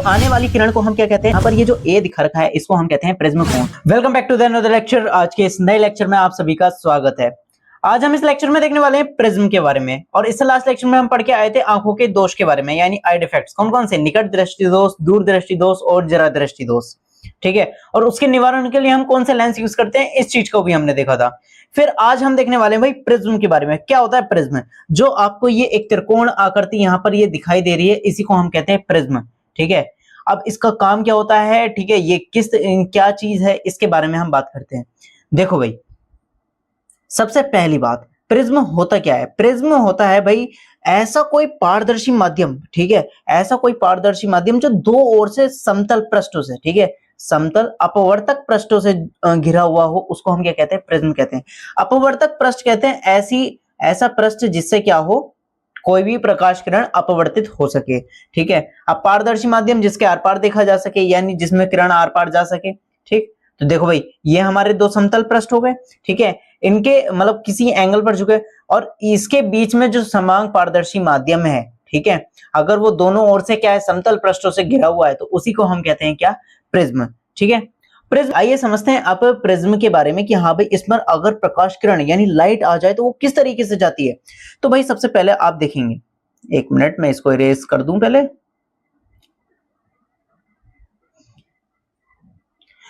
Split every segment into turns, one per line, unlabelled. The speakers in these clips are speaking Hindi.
आने वाली किरण को हम क्या कहते हैं, यहाँ पर ये जो ए दिखा रखा है इसको हम कहते हैं प्रिज्म कोण। Welcome back to the another lecture. आज के इस नए लेक्चर में आप सभी का स्वागत है। आज हम इस लेक्चर में देखने वाले हैं प्रिज्म के बारे में, और इससे लास्ट लेक्चर में हम पढ़ के आए थे आंखों के दोष के बारे में, यानी आई डिफेक्ट्स। कौन कौन से? निकट दृष्टि दोष, दूर दृष्टि दोष और जरा दृष्टि दोष। ठीक है, और उसके निवारण के लिए हम कौन से लेंस यूज करते हैं, इस चीज को भी हमने देखा था। फिर आज हम देखने वाले हैं भाई प्रिज्म के बारे में। क्या होता है प्रिज्म? जो आपको ये एक त्रिकोण आकृति यहाँ पर ये दिखाई दे रही है, इसी को हम कहते हैं प्रिज्म। ठीक है, अब इसका काम क्या होता है, ठीक है, ये क्या चीज है, इसके बारे में हम बात करते हैं। देखो भाई, सबसे पहली बात, प्रिज्म होता क्या है? प्रिज्म होता है भाई ऐसा कोई पारदर्शी माध्यम, ठीक है, ऐसा कोई पारदर्शी माध्यम जो दो ओर से समतल पृष्ठों से, ठीक है, समतल अपवर्तक पृष्ठों से घिरा हुआ हो, उसको हम क्या कहते हैं? प्रिज्म कहते हैं। अपवर्तक पृष्ठ कहते हैं ऐसा पृष्ठ जिससे क्या हो, कोई भी प्रकाश किरण अपवर्तित हो सके। ठीक है, अब पारदर्शी माध्यम जिसके आर पार देखा जा सके, यानी जिसमें किरण आर पार जा सके। ठीक, तो देखो भाई, ये हमारे दो समतल पृष्ठ हो गए। ठीक है, इनके मतलब किसी एंगल पर झुके, और इसके बीच में जो समांग पारदर्शी माध्यम है, ठीक है, अगर वो दोनों ओर से क्या है, समतल पृष्ठों से घिरा हुआ है, तो उसी को हम कहते हैं क्या? प्रिज्म। ठीक है, प्रिज्म। आइए समझते हैं आप प्रिज्म के बारे में कि हाँ भाई, इस पर अगर प्रकाश किरण यानी लाइट आ जाए तो वो किस तरीके से जाती है। तो भाई सबसे पहले आप देखेंगे, एक मिनट में इसको इरेज कर दूं पहले।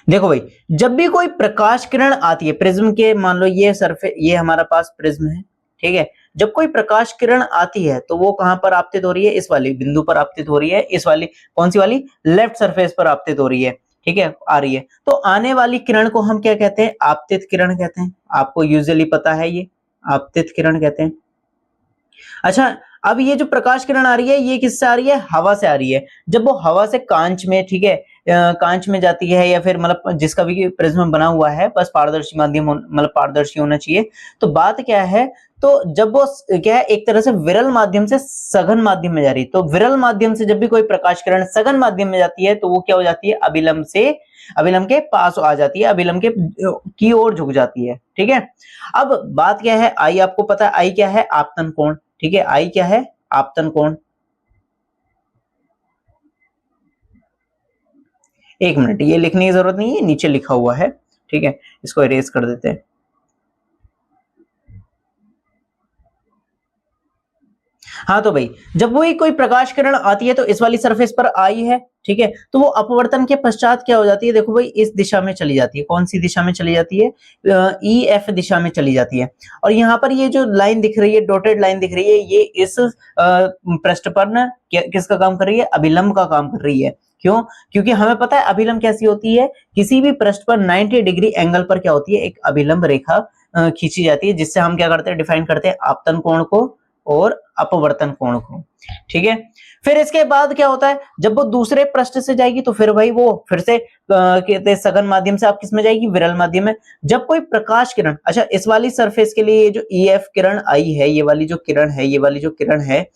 देखो भाई, जब भी कोई प्रकाश किरण आती है प्रिज्म के, मान लो ये सरफेस, ये हमारा पास प्रिज्म है। ठीक है, जब कोई प्रकाश किरण आती है तो वो कहां पर आपतित हो रही है? इस वाली बिंदु पर आपतित हो रही है। इस वाली कौन सी वाली? लेफ्ट सरफेस पर आपतित हो रही है। ठीक है, आ रही है। तो आने वाली किरण को हम क्या कहते हैं? आपतित किरण कहते हैं। आपको यूजुअली पता है, ये आपतित किरण कहते हैं। अच्छा, अब ये जो प्रकाश किरण आ रही है, ये किससे आ रही है? हवा से आ रही है। जब वो हवा से कांच में, ठीक है, कांच में जाती है, या फिर मतलब जिसका भी प्रिज्म बना हुआ है, बस पारदर्शी माध्यम मतलब पारदर्शी होना चाहिए। तो बात क्या है, तो जब वो क्या है, एक तरह से विरल माध्यम से सघन माध्यम में जा रही है, तो विरल माध्यम से जब भी कोई प्रकाश किरण सघन माध्यम में जाती है, तो वो क्या हो जाती है? अभिलंब से, अभिलंब के पास आ जाती है, अभिलंब के की ओर झुक जाती है। ठीक है, अब बात क्या है, आई आपको पता है, आई क्या है? आपतन कोण। ठीक है, आई क्या है? आपतन कोण। एक मिनट, ये लिखने की जरूरत नहीं है, नीचे लिखा हुआ है। ठीक है, इसको इरेज कर देते हैं। हाँ, तो भाई जब वो कोई प्रकाश किरण आती है तो इस वाली सरफेस पर आई है। ठीक है, तो वो अपवर्तन के पश्चात क्या हो जाती है? देखो भाई, इस दिशा में चली जाती है। कौन सी दिशा में चली जाती है? ई एफ दिशा में चली जाती है। और यहाँ पर ये जो लाइन दिख रही है, डॉटेड लाइन दिख रही है, ये इस पृष्ठ पर ना किसका काम कर रही है? अभिलंब का काम कर रही है। क्यों? क्योंकि हमें पता है अभिलंब कैसी होती है, किसी भी पृष्ठ पर 90 डिग्री एंगल पर क्या होती है? एक अभिलंब रेखा खींची जाती है, जिससे हम क्या करते हैं? डिफाइन करते हैं आपतन कोण को और अपवर्तन कोण को। ठीक है, फिर इसके बाद क्या होता है, जब वो दूसरे पृष्ठ से जाएगी तो फिर भाई वो फिर से कहते हैं सघन माध्यम से आप किस में जाएगी? विरल माध्यम में। जब कोई प्रकाश किरण, अच्छा इस वाली सरफेस के लिए ये जो ई एफ किरण आई है, ये वाली जो किरण है, ये वाली जो किरण है,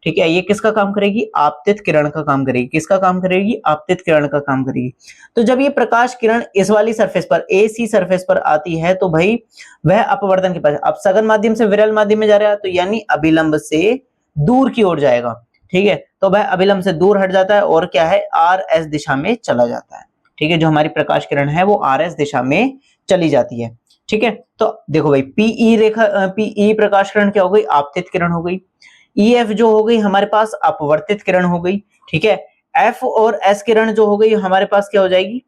ठीक है, ये किसका काम करेगी? आपतित किरण का काम करेगी। किसका काम करेगी? आपतित किरण का काम करेगी। तो जब ये प्रकाश किरण इस वाली सरफेस पर, ए सी सरफेस पर आती है, तो भाई वह अपवर्तन के पास, अब सघन माध्यम से विरल माध्यम में जा रहा है, तो यानी अभिलंब से दूर की ओर जाएगा। ठीक है, तो वह अभिलंब से दूर हट जाता है और क्या है? आर एस दिशा में चला जाता है। ठीक है, जो हमारी प्रकाश किरण है वो आर एस दिशा में चली जाती है। ठीक है, तो देखो भाई, पीई रेखा, पीई प्रकाश किरण क्या हो गई? आपतित किरण हो गई। ई एफ जो हो गई हमारे पास अपवर्तित किरण हो गई। ठीक है, एफ और एस किरण जो हो गई हमारे पास क्या हो जाएगी?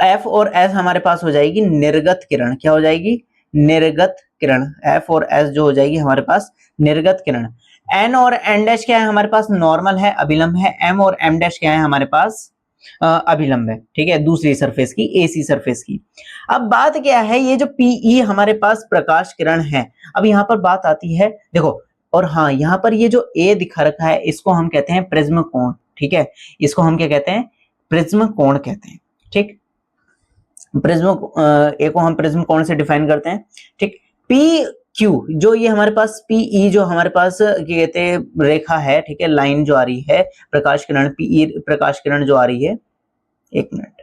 एफ और एस हमारे पास हो जाएगी निर्गत किरण। क्या हो जाएगी? निर्गत किरण। एफ और एस जो हो जाएगी हमारे पास निर्गत किरण। एन और एन डैश क्या है हमारे पास? नॉर्मल है, अभिलंब है। एम और एम डैश क्या है हमारे पास? अभिलंब है। ठीक है, दूसरी सरफेस की, एसी सरफेस की। अब बात क्या है, ये जो पीई हमारे पास प्रकाश किरण है, अब यहाँ पर बात आती है, देखो, और हाँ, यहाँ पर ये जो ए दिखा रखा है, इसको हम कहते हैं प्रिज्म कोण। ठीक है, इसको हम क्या कहते हैं? प्रिज्म कोण कहते हैं। ठीक, प्रिज्म ए को हम प्रिज्म कोण से डिफाइन करते हैं। ठीक, पी क्यू जो ये हमारे पास, पीई जो हमारे पास कहते हैं रेखा है, ठीक है, लाइन जो आ रही है, प्रकाश किरण, पीई प्रकाश किरण जो आ रही है, एक मिनट,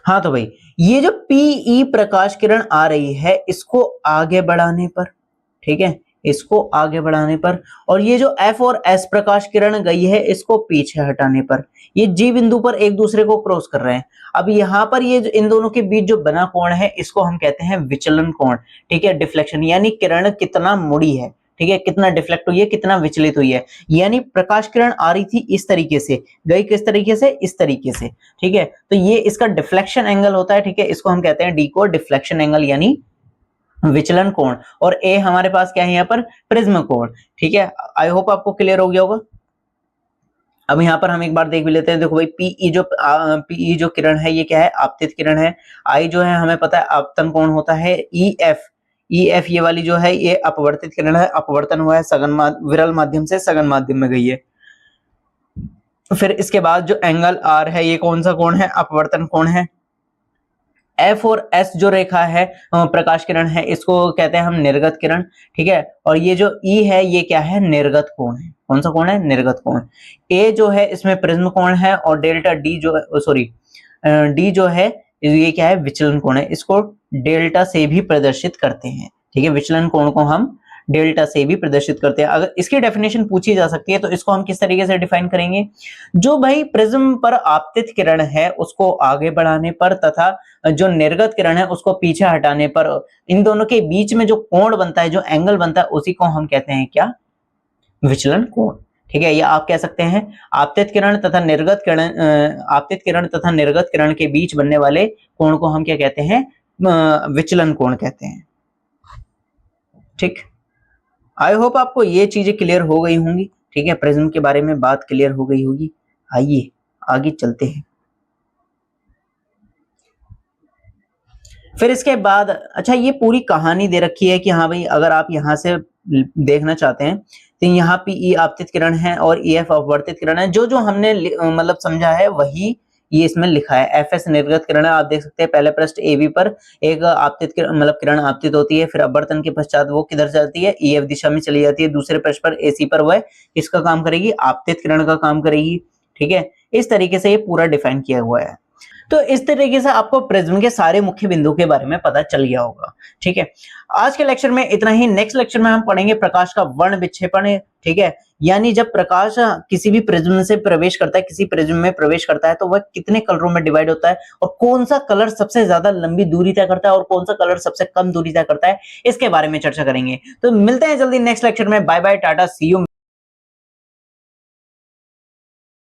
हाँ तो भाई ये जो पीई प्रकाश किरण आ रही है इसको आगे बढ़ाने पर, ठीक है, इसको आगे बढ़ाने पर, और ये जो एफ और एस प्रकाश किरण गई है इसको पीछे हटाने पर, ये जी बिंदु पर एक दूसरे को क्रॉस कर रहे हैं। अब यहाँ पर ये जो इन दोनों के बीच जो बना कोण है इसको हम कहते हैं विचलन कोण, ठीक है, डिफ्लेक्शन, यानी किरण कितना मुड़ी है, ठीक है, कितना डिफ्लेक्ट हुई है, कितना विचलित हुई है। यानी प्रकाश किरण आ रही थी इस तरीके से, गई किस तरीके से, इस तरीके से, ठीक है, तो ये इसका डिफ्लेक्शन एंगल होता है, ठीक है, इसको हम कहते हैं डी को डिफ्लेक्शन एंगल यानी विचलन कोण। और ए हमारे पास क्या है यहाँ पर, प्रिज्म कोण, ठीक है। आई होप आपको क्लियर हो गया होगा। अब यहाँ पर हम एक बार देख भी लेते हैं। देखो भाई पीई जो किरण है ये क्या है, आपतित किरण है। आई जो है हमें पता है आपतन कोण होता है। ई एफ ये वाली जो है ये अपवर्तित किरण है, अपवर्तन हुआ है विरल माध्यम से सघन माध्यम में गई है। फिर इसके बाद जो एंगल आर है ये कौन सा कोण है, अपवर्तन कोण है। एफ और एस जो रेखा है प्रकाश किरण है इसको कहते हैं हम निर्गत किरण, ठीक है। और ये जो ई है ये क्या है, निर्गत कोण है। कौन सा कोण है, निर्गत कोण। ए जो है इसमें प्रिज्म कोण है, और डेल्टा डी जो है सॉरी डी जो है ये क्या है, विचलन कोण है। इसको डेल्टा से भी प्रदर्शित करते हैं, ठीक है, विचलन कोण को हम डेल्टा से भी प्रदर्शित करते हैं। अगर इसकी डेफिनेशन पूछी जा सकती है तो इसको हम किस तरीके से डिफाइन करेंगे, जो भाई प्रिज्म पर आपतित किरण है उसको आगे बढ़ाने पर तथा जो निर्गत किरण है उसको पीछे हटाने पर इन दोनों के बीच में जो कोण बनता है, जो एंगल बनता है, उसी को हम कहते हैं क्या, विचलन कोण, ठीक है। या आप कह सकते हैं आपतित किरण तथा निर्गत किरण के बीच बनने वाले कोण को हम क्या कहते हैं, विचलन कोण कहते हैं, ठीक। आई होप आपको ये चीजें क्लियर हो गई होंगी, ठीक है, प्रिज्म के बारे में बात क्लियर हो गई होगी। आइए आगे चलते हैं। फिर इसके बाद अच्छा ये पूरी कहानी दे रखी है कि हाँ भाई अगर आप यहाँ से देखना चाहते हैं तो यहाँ पीई आपतित किरण है और ईएफ अपवर्तित किरण है। जो जो हमने मतलब समझा है वही ये इसमें लिखा है। एफएस निर्गत किरण है, आप देख सकते हैं पहले पृष्ठ एबी पर एक आपतित मतलब किरण आपतित होती है, फिर अपवर्तन के पश्चात वो किधर जाती है, ईएफ दिशा में चली जाती है। दूसरे पृष्ठ पर एसी पर वह किसका काम करेगी, आपतित किरण का काम करेगी, ठीक है। इस तरीके से ये पूरा डिफाइन किया हुआ है। तो इस तरीके से आपको प्रिज्म के सारे मुख्य बिंदुओं के बारे में पता चल गया होगा, ठीक है। आज के लेक्चर में इतना ही। नेक्स्ट लेक्चर में हम पढ़ेंगे प्रकाश का वर्ण विक्षेपण, ठीक है, यानी जब प्रकाश किसी भी प्रिज्म से प्रवेश करता है, किसी प्रिज्म में प्रवेश करता है तो वह कितने कलरों में डिवाइड होता है और कौन सा कलर सबसे ज्यादा लंबी दूरी तय करता है और कौन सा कलर सबसे कम दूरी तय करता है, इसके बारे में चर्चा करेंगे। तो मिलते हैं जल्दी नेक्स्ट लेक्चर में। Bye bye, tata, see you.